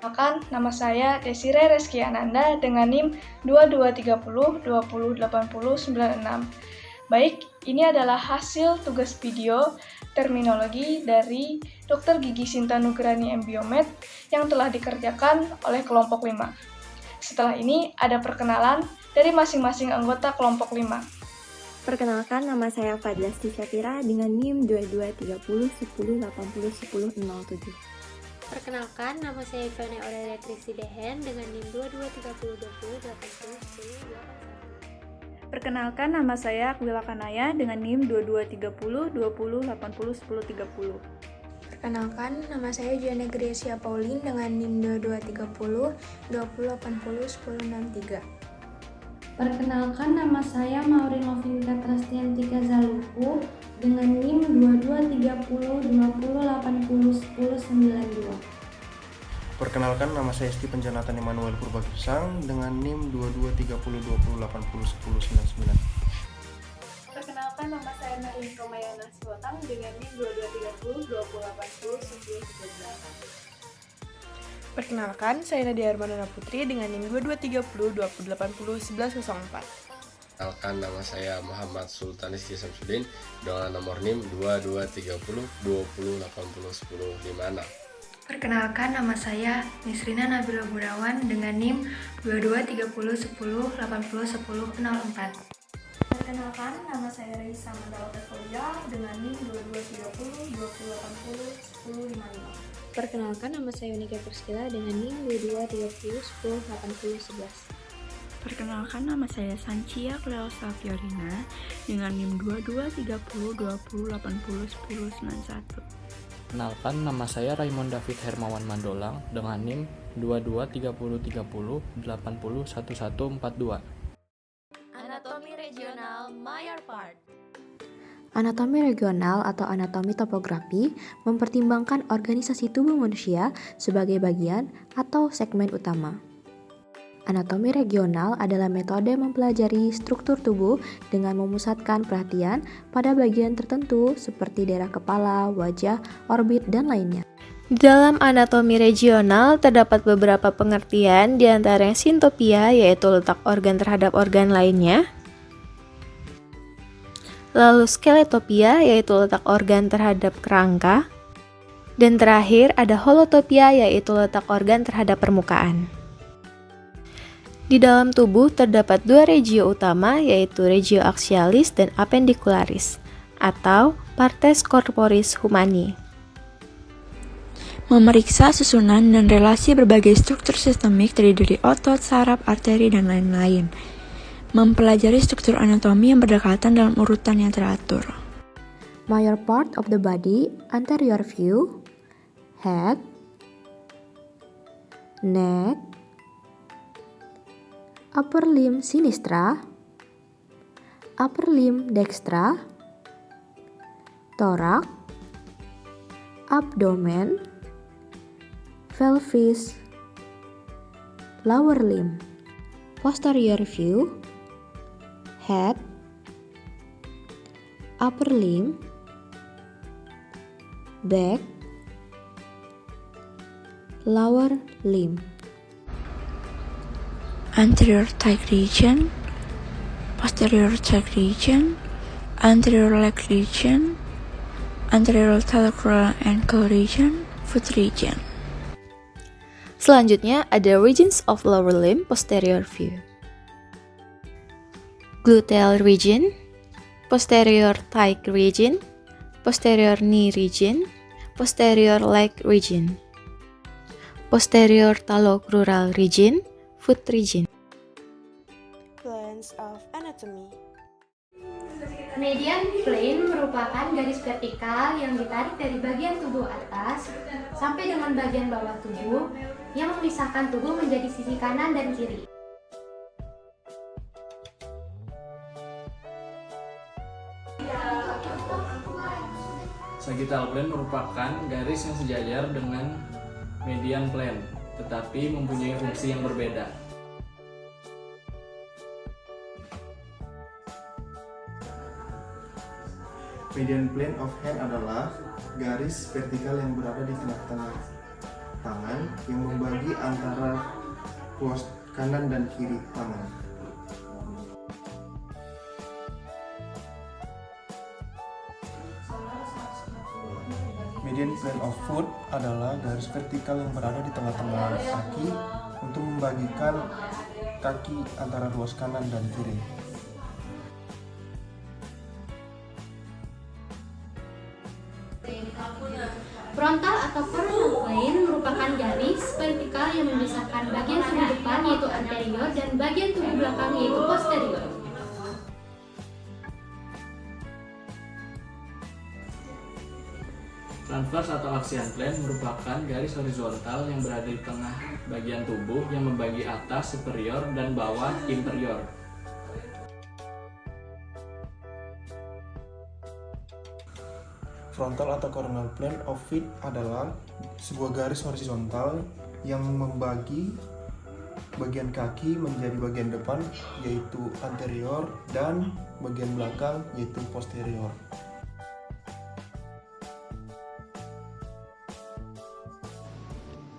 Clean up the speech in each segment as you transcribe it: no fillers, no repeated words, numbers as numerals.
Perkenalkan, nama saya Desire Reski Ananda dengan NIM 2230208096. Baik, ini adalah hasil tugas video terminologi dari Dr. Gigi Sinta Nugrani M.Biomed yang telah dikerjakan oleh kelompok 5. Setelah ini ada perkenalan dari masing-masing anggota kelompok 5. Perkenalkan, nama saya Fadlasti Syafira dengan NIM 223010801007. Perkenalkan, nama saya Ivana Aurelia Trisi Dehen dengan NIM 223020808081. Perkenalkan, nama saya Akwila Kanaya dengan NIM 223020801030. Perkenalkan, nama saya Juana Gracia Pauline dengan NIM 223020801063. Perkenalkan, nama saya Maureen Lovinka Trastiantika Zaluku dengan NIM 223020801092. Perkenalkan, nama saya Esti Penjanatan Immanuel Purbagesang dengan NIM 223020801099. Perkenalkan, nama saya Marin Romayana Siwotang dengan NIM 223020801038. Perkenalkan, saya Nadia Armandana Putri dengan NIM 223020801104. Perkenalkan, nama saya Muhammad Sultanis Samsudin dengan nomor NIM 223020801056. Perkenalkan, nama saya Nisrina Nabila Gunawan dengan NIM 223010801004. Perkenalkan, nama saya Raisa Mandala Tekoja dengan NIM 223020801055. Perkenalkan, nama saya Unika Priscila dengan NIM 2230108011. Perkenalkan, nama saya Sancia Cleosa Fiorina dengan NIM 223020801091. Perkenalkan, nama saya Raymond David Hermawan Mandolang dengan NIM 223030801142. Anatomi regional Major Part. Anatomi regional atau anatomi topografi mempertimbangkan organisasi tubuh manusia sebagai bagian atau segmen utama. Anatomi regional adalah metode mempelajari struktur tubuh dengan memusatkan perhatian pada bagian tertentu seperti daerah kepala, wajah, orbit, dan lainnya. Di dalam anatomi regional terdapat beberapa pengertian, di antaranya sintopia yaitu letak organ terhadap organ lainnya. Lalu skeletopia yaitu letak organ terhadap kerangka. Dan terakhir ada holotopia yaitu letak organ terhadap permukaan. Di dalam tubuh terdapat dua regio utama yaitu regio axialis dan appendicularis atau partes corporis humani. Memeriksa susunan dan relasi berbagai struktur sistemik terdiri dari otot, saraf, arteri, dan lain-lain. Mempelajari struktur anatomi yang berdekatan dalam urutan yang teratur. Major part of the body, anterior view, head, neck, upper limb sinistra, upper limb dextra, thorax, abdomen, pelvis, lower limb, posterior view, head, upper limb, back, lower limb. Anterior thigh region, posterior thigh region, anterior leg region, anterior thoracic ankle region, foot region. Selanjutnya ada regions of lower limb posterior view. Gluteal region, posterior thigh region, posterior knee region, posterior leg region, posterior talocrural region, foot region. Plans of anatomy. Median plane merupakan garis vertikal yang ditarik dari bagian tubuh atas sampai dengan bagian bawah tubuh yang memisahkan tubuh menjadi sisi kanan dan kiri. Sagittal plane merupakan garis yang sejajar dengan median plane, tetapi mempunyai fungsi yang berbeda. Median plane of hand adalah garis vertikal yang berada di tengah-tengah tangan yang membagi antara ruas kanan dan kiri tangan. Median plane of foot adalah garis vertikal yang berada di tengah-tengah kaki untuk membagikan kaki antara ruas kanan dan kiri. Frontal atau coronal plane merupakan garis vertikal yang memisahkan bagian tubuh depan yaitu anterior dan bagian tubuh belakang yaitu posterior. Transverse atau axial plane merupakan garis horizontal yang berada di tengah bagian tubuh yang membagi atas superior dan bawah inferior. Frontal atau coronal plane of feet adalah sebuah garis horizontal yang membagi bagian kaki menjadi bagian depan yaitu anterior dan bagian belakang yaitu posterior.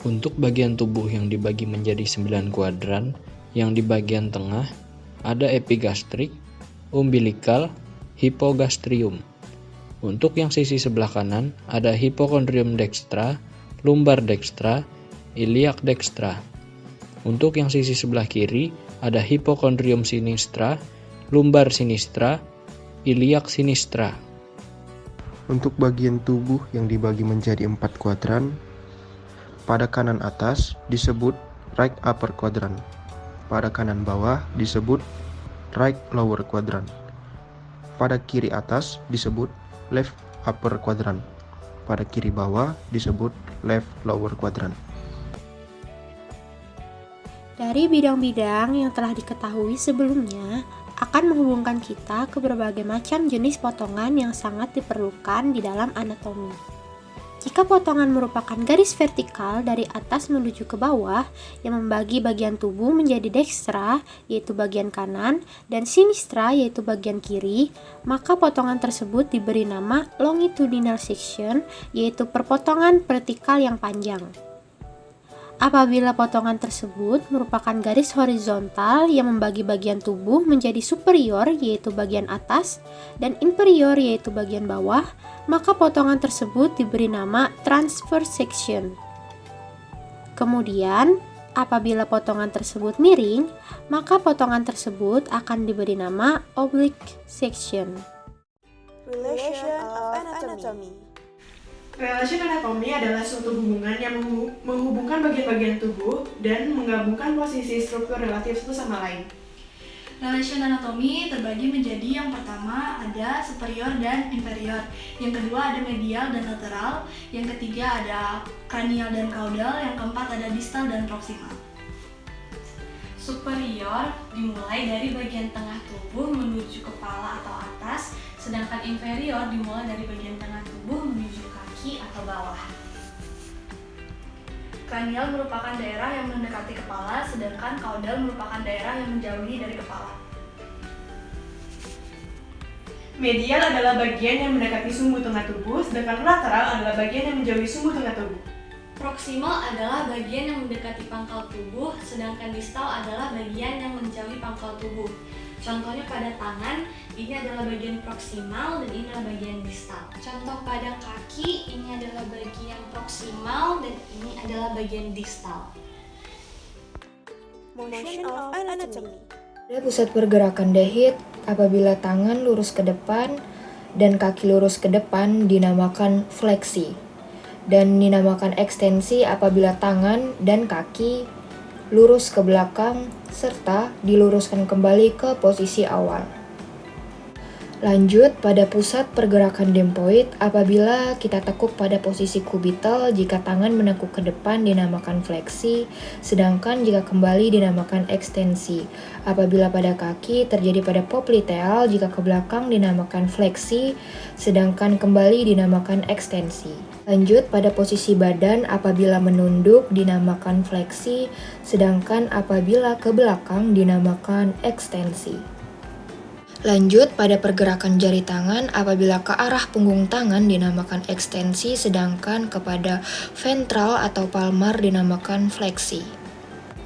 Untuk bagian tubuh yang dibagi menjadi 9 kuadran, yang di bagian tengah ada epigastrik, umbilikal, hipogastrium. Untuk yang sisi sebelah kanan ada hipokondrium dextra, lumbar dextra, iliac dextra. Untuk yang sisi sebelah kiri ada hipokondrium sinistra, lumbar sinistra, iliac sinistra. Untuk bagian tubuh yang dibagi menjadi 4 kuadran, pada kanan atas disebut right upper quadrant, pada kanan bawah disebut right lower quadrant, pada kiri atas disebut left upper quadrant, pada kiri bawah disebut left lower quadrant. Dari bidang-bidang yang telah diketahui sebelumnya, akan menghubungkan kita ke berbagai macam jenis potongan yang sangat diperlukan di dalam anatomi. Jika potongan merupakan garis vertikal dari atas menuju ke bawah yang membagi bagian tubuh menjadi dextra, yaitu bagian kanan, dan sinistra, yaitu bagian kiri, maka potongan tersebut diberi nama longitudinal section, yaitu perpotongan vertikal yang panjang. Apabila potongan tersebut merupakan garis horizontal yang membagi bagian tubuh menjadi superior yaitu bagian atas dan inferior yaitu bagian bawah, maka potongan tersebut diberi nama transverse section. Kemudian, apabila potongan tersebut miring, maka potongan tersebut akan diberi nama oblique section. Relation of anatomy. Relation anatomy adalah suatu hubungan yang menghubungkan bagian-bagian tubuh dan menggabungkan posisi struktur relatif satu sama lain. Relation anatomy terbagi menjadi yang pertama ada superior dan inferior, yang kedua ada medial dan lateral, yang ketiga ada cranial dan caudal, yang keempat ada distal dan proximal. Superior dimulai dari bagian tengah tubuh menuju kepala atau atas, sedangkan inferior dimulai dari bagian tengah tubuh menuju kaki atau bawah. Cranial merupakan daerah yang mendekati kepala, sedangkan caudal merupakan daerah yang menjauhi dari kepala. Medial adalah bagian yang mendekati sumbu tengah tubuh, sedangkan lateral adalah bagian yang menjauhi sumbu tengah tubuh. Proximal adalah bagian yang mendekati pangkal tubuh, sedangkan distal adalah bagian yang menjauhi pangkal tubuh. Contohnya pada tangan, ini adalah bagian proksimal dan ini adalah bagian distal. Contoh pada kaki, ini adalah bagian proksimal dan ini adalah bagian distal. Motion of anatomy. Pada pusat pergerakan dehid, apabila tangan lurus ke depan dan kaki lurus ke depan dinamakan fleksi, dan dinamakan ekstensi apabila tangan dan kaki lurus ke belakang serta diluruskan kembali ke posisi awal. Lanjut pada pusat pergerakan dempoid, apabila kita tekuk pada posisi kubital, jika tangan menekuk ke depan dinamakan fleksi, sedangkan jika kembali dinamakan ekstensi. Apabila pada kaki terjadi pada popliteal, jika ke belakang dinamakan fleksi, sedangkan kembali dinamakan ekstensi. Lanjut pada posisi badan, apabila menunduk dinamakan fleksi, sedangkan apabila ke belakang dinamakan ekstensi. Lanjut, pada pergerakan jari tangan, apabila ke arah punggung tangan dinamakan ekstensi, sedangkan kepada ventral atau palmar dinamakan fleksi.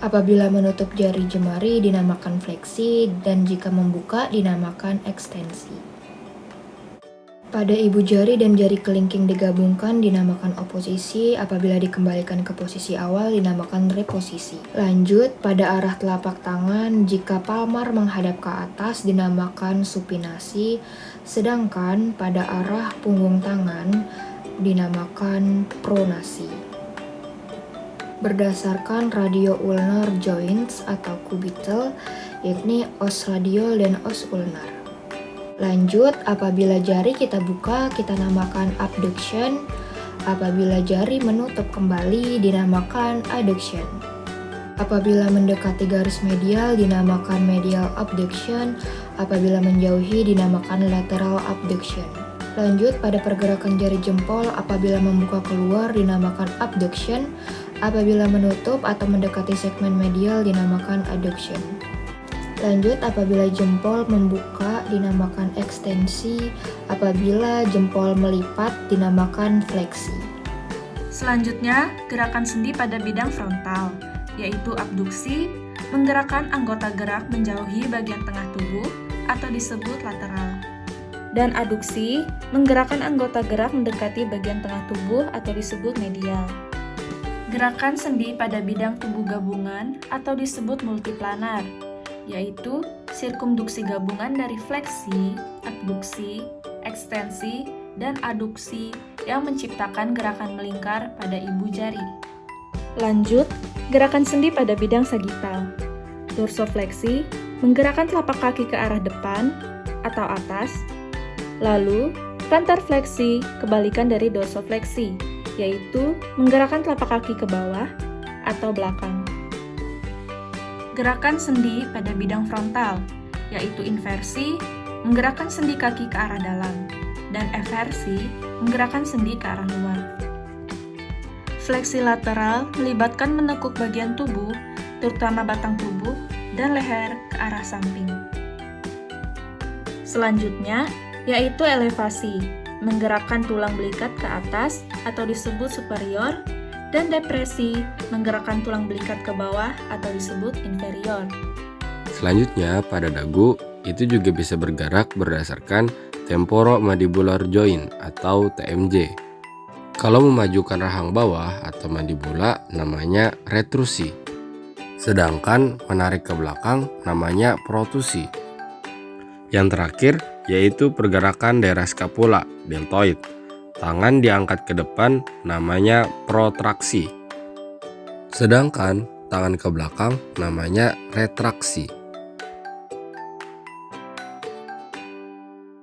Apabila menutup jari jemari dinamakan fleksi, dan jika membuka dinamakan ekstensi. Pada ibu jari dan jari kelingking digabungkan dinamakan oposisi, apabila dikembalikan ke posisi awal dinamakan reposisi. Lanjut, pada arah telapak tangan, jika palmar menghadap ke atas dinamakan supinasi, sedangkan pada arah punggung tangan dinamakan pronasi. Berdasarkan radio-ulnar joints atau kubital, yakni os radial dan os ulnar. Lanjut, apabila jari kita buka, kita namakan abduction. Apabila jari menutup kembali, dinamakan adduction. Apabila mendekati garis medial, dinamakan medial abduction. Apabila menjauhi, dinamakan lateral abduction. Lanjut, pada pergerakan jari jempol, apabila membuka keluar, dinamakan abduction. Apabila menutup atau mendekati segmen medial, dinamakan adduction. Lanjut, apabila jempol membuka dinamakan ekstensi, apabila jempol melipat dinamakan fleksi. Selanjutnya, gerakan sendi pada bidang frontal, yaitu abduksi, menggerakkan anggota gerak menjauhi bagian tengah tubuh atau disebut lateral. Dan aduksi, menggerakkan anggota gerak mendekati bagian tengah tubuh atau disebut medial. Gerakan sendi pada bidang tubuh gabungan atau disebut multiplanar, yaitu sirkumduksi gabungan dari fleksi, abduksi, ekstensi, dan aduksi yang menciptakan gerakan melingkar pada ibu jari. Lanjut, gerakan sendi pada bidang sagital. Dorsofleksi, menggerakkan telapak kaki ke arah depan atau atas. Lalu, plantar fleksi, kebalikan dari dorsofleksi, yaitu menggerakkan telapak kaki ke bawah atau belakang. Gerakan sendi pada bidang frontal, yaitu inversi, menggerakkan sendi kaki ke arah dalam, dan eversi, menggerakkan sendi ke arah luar. Fleksi lateral melibatkan menekuk bagian tubuh, terutama batang tubuh, dan leher ke arah samping. Selanjutnya, yaitu elevasi, menggerakkan tulang belikat ke atas atau disebut superior, dan depresi, menggerakkan tulang belikat ke bawah atau disebut inferior. Selanjutnya, pada dagu, itu juga bisa bergerak berdasarkan temporomandibular joint atau TMJ. Kalau memajukan rahang bawah atau mandibula namanya retrusi. Sedangkan menarik ke belakang namanya protusi. Yang terakhir yaitu pergerakan daerah skapula, deltoid. Tangan diangkat ke depan namanya protraksi. Sedangkan tangan ke belakang namanya retraksi.